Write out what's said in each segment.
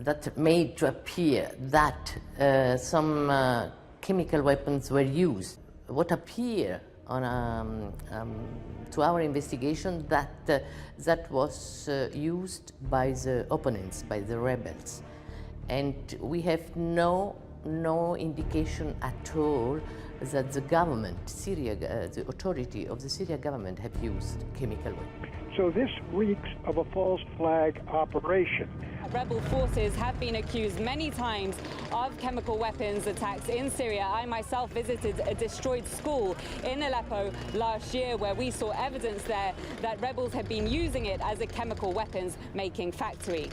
that made to appear that some chemical weapons were used. What appeared on, to our investigation that was used by the opponents, by the rebels. And we have no indication at all that the government, Syria, the authority of the Syria government have used chemical weapons. So this reeks of a false flag operation. Rebel forces have been accused many times of chemical weapons attacks in Syria. I myself visited a destroyed school in Aleppo last year where we saw evidence there that rebels had been using it as a chemical weapons making factory.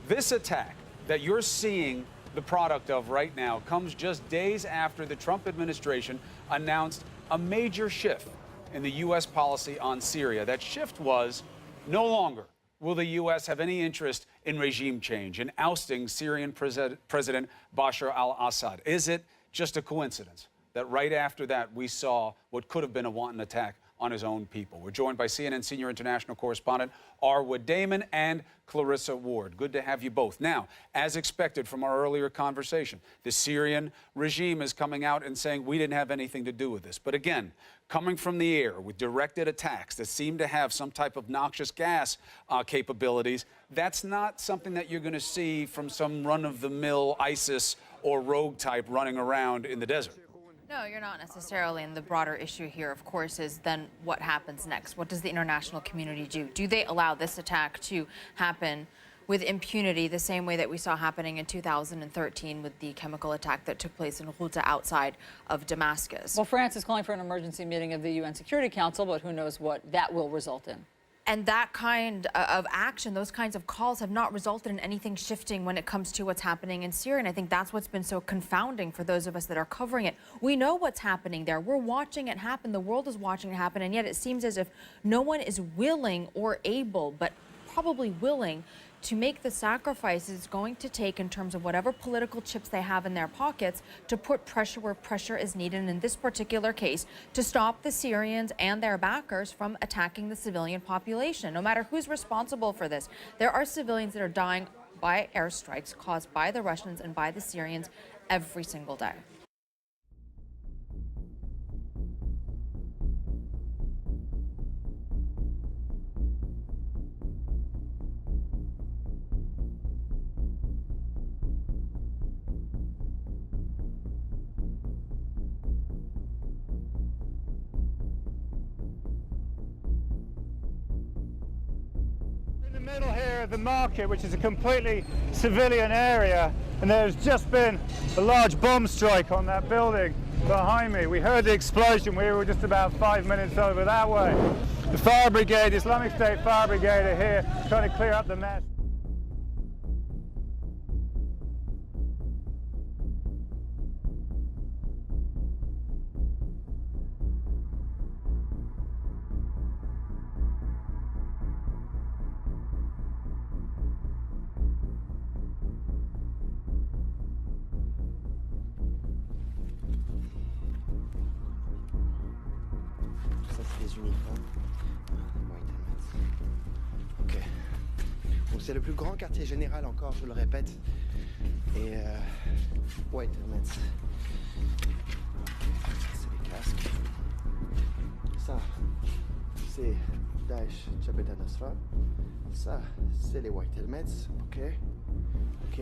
This attack that you're seeing the product of right now comes just days after the Trump administration announced a major shift in the U.S. policy on Syria. That shift was no longer will the U.S. have any interest in regime change, in ousting Syrian President Bashar al-Assad. Is it just a coincidence that right after that we saw what could have been a wanton attack on his own people? We're joined by CNN senior international correspondent Arwood Damon and Clarissa Ward. Good to have you both. Now, as expected from our earlier conversation, the Syrian regime is coming out and saying we didn't have anything to do with this. But again, coming from the air with directed attacks that seem to have some type of noxious gas capabilities, that's not something that you're going to see from some run-of-the-mill ISIS or rogue type running around in the desert. No, you're not necessarily. And the broader issue here, of course, is then what happens next? What does the international community do? Do they allow this attack to happen with impunity the same way that we saw happening in 2013 with the chemical attack that took place in Ghouta outside of Damascus? Well, France is calling for an emergency meeting of the UN Security Council, but who knows what that will result in. And that kind of action, those kinds of calls have not resulted in anything shifting when it comes to what's happening in Syria. And I think that's what's been so confounding for those of us that are covering it. We know what's happening there. We're watching it happen. The world is watching it happen. And yet it seems as if no one is willing or able, but probably willing, to make the sacrifices it's going to take in terms of whatever political chips they have in their pockets to put pressure where pressure is needed, and in this particular case, to stop the Syrians and their backers from attacking the civilian population. No matter who's responsible for this, there are civilians that are dying by airstrikes caused by the Russians and by the Syrians every single day. Middle here of the market, which is a completely civilian area, and there's just been a large bomb strike on that building behind me. We heard the explosion. We were just about 5 minutes over that way. The fire brigade, Islamic State fire brigade, are here trying to clear up the mess. Ok. Donc c'est le plus grand quartier général encore, je le répète. Et White Helmets. C'est les casques. Ça, c'est Daesh Jabhat al-Nusra. Ça, c'est les White Helmets. Ok. Ok.